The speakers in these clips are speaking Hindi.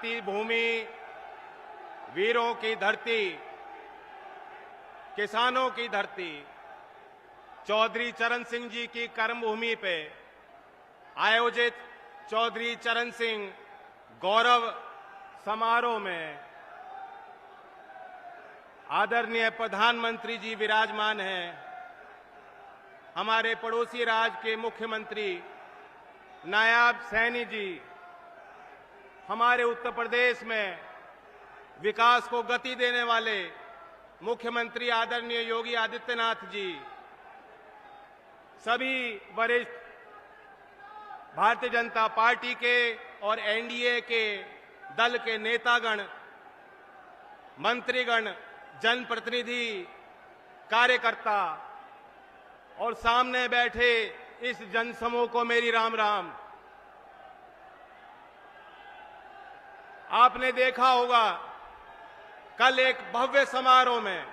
मातृभूमि, वीरों की धरती, किसानों की धरती, चौधरी चरण सिंह जी की कर्मभूमि पे आयोजित चौधरी चरण सिंह गौरव समारोह में आदरणीय प्रधानमंत्री जी विराजमान हैं। हमारे पड़ोसी राज्य के मुख्यमंत्री नायब सैनी जी, हमारे उत्तर प्रदेश में विकास को गति देने वाले मुख्यमंत्री आदरणीय योगी आदित्यनाथ जी, सभी वरिष्ठ भारतीय जनता पार्टी के और एनडीए के दल के नेतागण, मंत्रीगण, जनप्रतिनिधि, कार्यकर्ता और सामने बैठे इस जनसमूह को मेरी राम राम। आपने देखा होगा कल एक भव्य समारोह में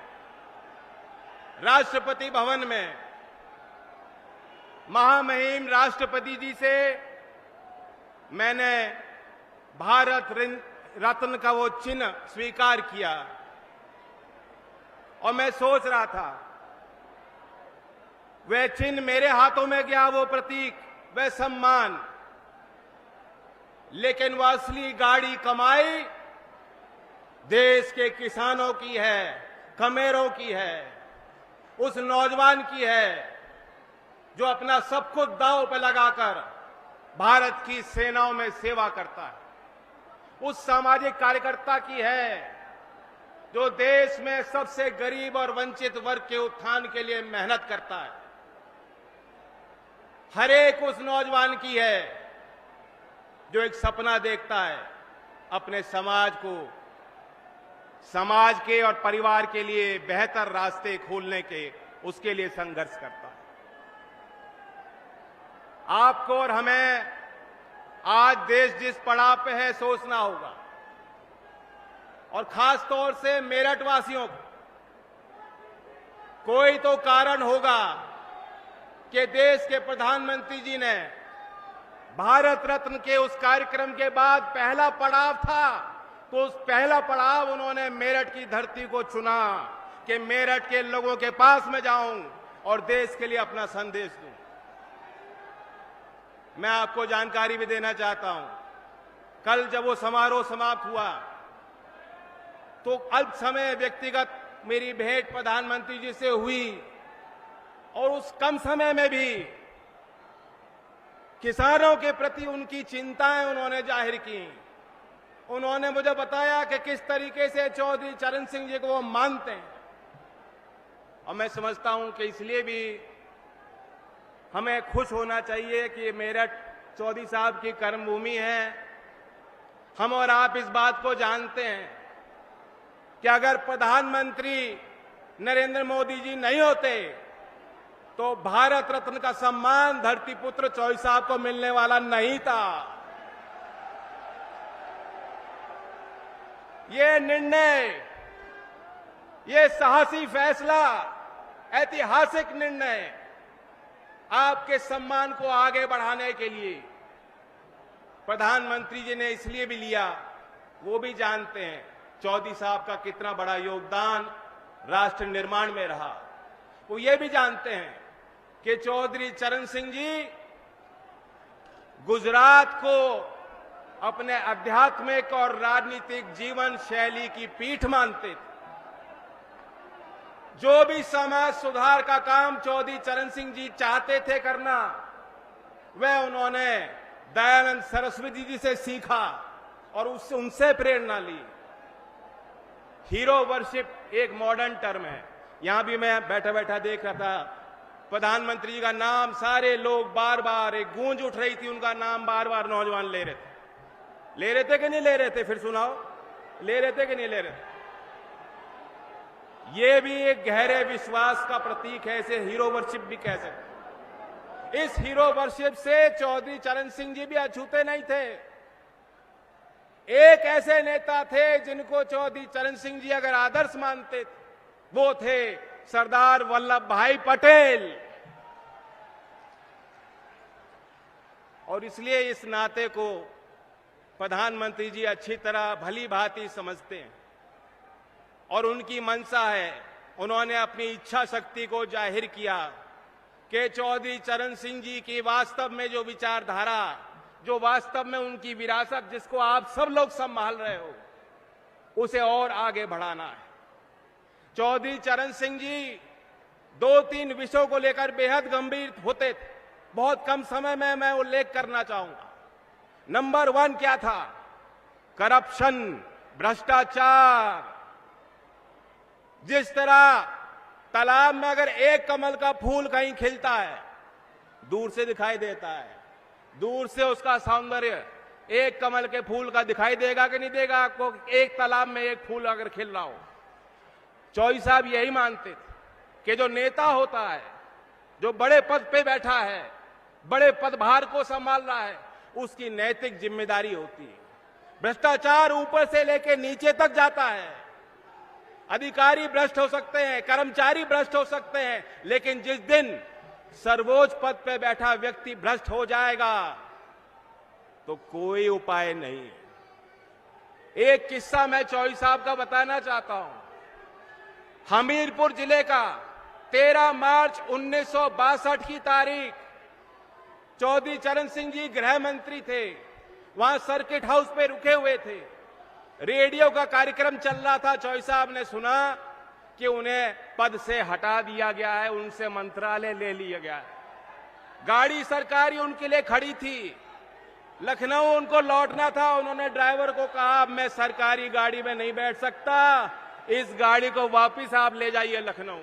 राष्ट्रपति भवन में महामहिम राष्ट्रपति जी से मैंने भारत रत्न का वो चिन्ह स्वीकार किया और मैं सोच रहा था वह चिन्ह मेरे हाथों में गया, वो प्रतीक, वह सम्मान, लेकिन वह असली गाड़ी कमाई देश के किसानों की है, खमेरों की है, उस नौजवान की है जो अपना सब कुछ दांव पर लगाकर भारत की सेनाओं में सेवा करता है, उस सामाजिक कार्यकर्ता की है जो देश में सबसे गरीब और वंचित वर्ग के उत्थान के लिए मेहनत करता है, हर एक उस नौजवान की है जो एक सपना देखता है अपने समाज को, समाज के और परिवार के लिए बेहतर रास्ते खोलने के, उसके लिए संघर्ष करता है। आपको और हमें आज देश जिस पड़ाव पे है सोचना होगा, और खास तौर से मेरठ वासियों को, कोई तो कारण होगा कि देश के प्रधानमंत्री जी ने भारत रत्न के उस कार्यक्रम के बाद पहला पड़ाव था, तो उस पहला पड़ाव उन्होंने मेरठ की धरती को चुना कि मेरठ के लोगों के पास में जाऊं और देश के लिए अपना संदेश दूं। मैं आपको जानकारी भी देना चाहता हूं, कल जब वो समारोह समाप्त हुआ तो अल्प समय व्यक्तिगत मेरी भेंट प्रधानमंत्री जी से हुई और उस कम समय में भी किसानों के प्रति उनकी चिंताएं उन्होंने जाहिर की। उन्होंने मुझे बताया कि किस तरीके से चौधरी चरण सिंह जी को वो मानते हैं, और मैं समझता हूं कि इसलिए भी हमें खुश होना चाहिए कि मेरठ चौधरी साहब की कर्मभूमि है। हम और आप इस बात को जानते हैं कि अगर प्रधानमंत्री नरेंद्र मोदी जी नहीं होते तो भारत रत्न का सम्मान धरती पुत्र चौधरी साहब को मिलने वाला नहीं था। ये निर्णय, ये साहसी फैसला, ऐतिहासिक निर्णय आपके सम्मान को आगे बढ़ाने के लिए प्रधानमंत्री जी ने इसलिए भी लिया, वो भी जानते हैं चौधरी साहब का कितना बड़ा योगदान राष्ट्र निर्माण में रहा। वो ये भी जानते हैं कि चौधरी चरण सिंह जी गुजरात को अपने आध्यात्मिक और राजनीतिक जीवन शैली की पीठ मानते थे। जो भी समाज सुधार का काम चौधरी चरण सिंह जी चाहते थे करना, वह उन्होंने दयानंद सरस्वती जी से सीखा और उससे उनसे प्रेरणा ली। हीरो वर्शिप एक मॉडर्न टर्म है। यहां भी मैं बैठा बैठा देख रहा था, प्रधानमंत्री जी का नाम सारे लोग बार बार, एक गूंज उठ रही थी, उनका नाम बार बार नौजवान ले रहे थे कि नहीं ले रहे थे? फिर सुनाओ, ले रहे थे कि नहीं ले रहे थे? ये भी एक गहरे विश्वास का प्रतीक है, इसे हीरो वर्शिप भी कह सकते। इस हीरो वर्शिप से चौधरी चरण सिंह जी भी अछूते नहीं थे। एक ऐसे नेता थे जिनको चौधरी चरण सिंह जी अगर आदर्श मानते थे, वो थे सरदार वल्लभ भाई पटेल। और इसलिए इस नाते को प्रधानमंत्री जी अच्छी तरह भली भांति समझते हैं और उनकी मंशा है। उन्होंने अपनी इच्छा शक्ति को जाहिर किया कि चौधरी चरण सिंह जी की वास्तव में जो विचारधारा, जो वास्तव में उनकी विरासत, जिसको आप सब लोग संभाल रहे हो, उसे और आगे बढ़ाना है। चौधरी चरण सिंह जी 2-3 विषयों को लेकर बेहद गंभीर होते थे। बहुत कम समय में मैं उल्लेख करना चाहूंगा। नंबर 1 क्या था? करप्शन, भ्रष्टाचार। जिस तरह तालाब में अगर एक कमल का फूल कहीं खिलता है, दूर से दिखाई देता है, दूर से उसका सौंदर्य एक कमल के फूल का दिखाई देगा कि नहीं देगा आपको? एक तालाब में एक फूल अगर खिल रहा हो। चौधरी साहब यही मानते थे कि जो नेता होता है, जो बड़े पद पे बैठा है, बड़े पदभार को संभाल रहा है, उसकी नैतिक जिम्मेदारी होती है। भ्रष्टाचार ऊपर से लेकर नीचे तक जाता है। अधिकारी भ्रष्ट हो सकते हैं, कर्मचारी भ्रष्ट हो सकते हैं, लेकिन जिस दिन सर्वोच्च पद पे बैठा व्यक्ति भ्रष्ट हो जाएगा तो कोई उपाय नहीं है। एक किस्सा मैं चौधरी साहब का बताना चाहता हूं। हमीरपुर जिले का 13 मार्च 1962 की तारीख, चौधरी चरण सिंह जी गृह मंत्री थे। वहां सर्किट हाउस पे रुके हुए थे। रेडियो का कार्यक्रम चल रहा था। चौधरी साहब ने सुना कि उन्हें पद से हटा दिया गया है, उनसे मंत्रालय ले लिया गया है। गाड़ी सरकारी उनके लिए खड़ी थी। लखनऊ उनको लौटना था। उन्होंने ड्राइवर को कहा, मैं सरकारी गाड़ी में नहीं बैठ सकता, इस गाड़ी को वापस आप ले जाइए लखनऊ।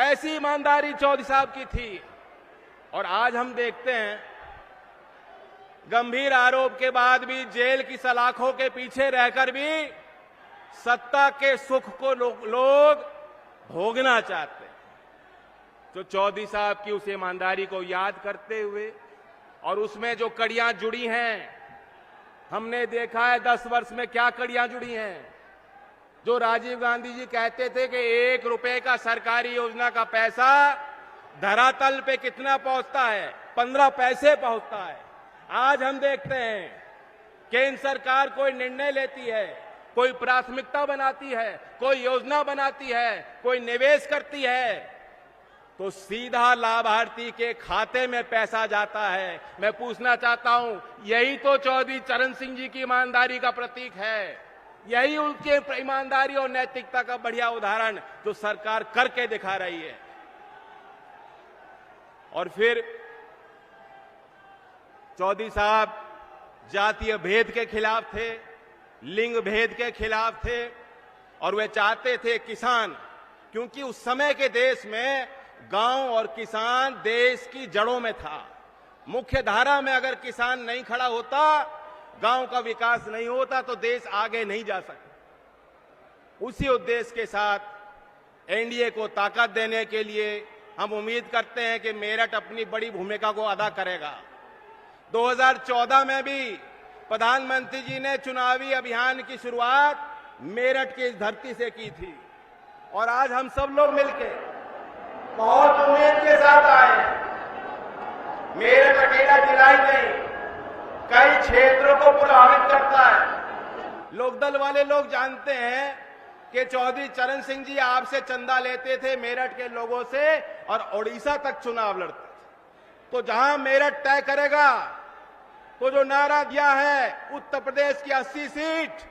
ऐसी ईमानदारी चौधरी साहब की थी। और आज हम देखते हैं, गंभीर आरोप के बाद भी जेल की सलाखों के पीछे रहकर भी सत्ता के सुख को लोग भोगना चाहते हैं। तो चौधरी साहब की उस ईमानदारी को याद करते हुए, और उसमें जो कड़ियां जुड़ी हैं, हमने देखा है 10 वर्ष में क्या कड़ियां जुड़ी हैं। जो राजीव गांधी जी कहते थे कि 1 रुपए का सरकारी योजना का पैसा धरातल पे कितना पहुंचता है? 15 पैसे पहुंचता है। आज हम देखते हैं केंद्र सरकार कोई निर्णय लेती है, कोई प्राथमिकता बनाती है, कोई योजना बनाती है, कोई निवेश करती है, तो सीधा लाभार्थी के खाते में पैसा जाता है। मैं पूछना चाहता हूं, यही तो चौधरी चरण सिंह जी की ईमानदारी का प्रतीक है। यही उनके ईमानदारी और नैतिकता का बढ़िया उदाहरण जो सरकार करके दिखा रही है। और फिर चौधरी साहब जातीय भेद के खिलाफ थे, लिंग भेद के खिलाफ थे, और वे चाहते थे किसान, क्योंकि उस समय के देश में गांव और किसान देश की जड़ों में था। मुख्य धारा में अगर किसान नहीं खड़ा होता, गांव का विकास नहीं होता, तो देश आगे नहीं जा सकता। उसी उद्देश्य के साथ एनडीए को ताकत देने के लिए हम उम्मीद करते हैं कि मेरठ अपनी बड़ी भूमिका को अदा करेगा। 2014 में भी प्रधानमंत्री जी ने चुनावी अभियान की शुरुआत मेरठ की इस धरती से की थी, और आज हम सब लोग मिलकर बहुत उम्मीद के साथ आए। मेरठ अकेला जिला ही नहीं, कई क्षेत्रों को प्रभावित करता है। लोकदल वाले लोग जानते हैं कि चौधरी चरण सिंह जी आपसे चंदा लेते थे मेरठ के लोगों से, और ओडिशा तक चुनाव लड़ते थे। तो जहां मेरठ तय करेगा, तो जो नारा दिया है उत्तर प्रदेश की 80 सीट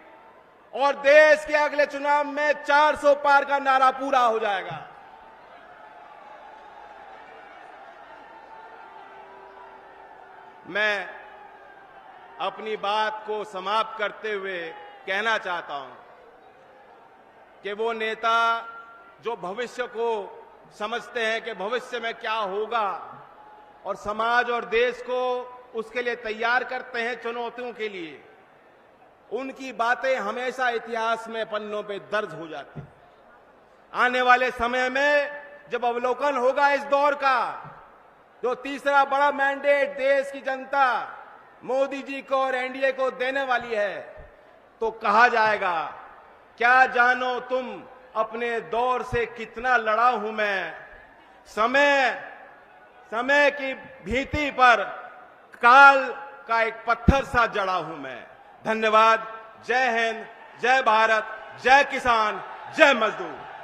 और देश के अगले चुनाव में 400 पार का नारा पूरा हो जाएगा। मैं अपनी बात को समाप्त करते हुए कहना चाहता हूं कि वो नेता जो भविष्य को समझते हैं कि भविष्य में क्या होगा, और समाज और देश को उसके लिए तैयार करते हैं चुनौतियों के लिए, उनकी बातें हमेशा इतिहास में पन्नों पे दर्ज हो जाती हैं। आने वाले समय में जब अवलोकन होगा इस दौर का, जो तीसरा बड़ा मैंडेट देश की जनता मोदी जी को और एनडीए को देने वाली है, तो कहा जाएगा, क्या जानो तुम अपने दौर से कितना लड़ा हूं मैं, समय की भीति पर काल का एक पत्थर सा जड़ा हूं मैं। धन्यवाद। जय हिंद, जय भारत, जय किसान, जय मजदूर।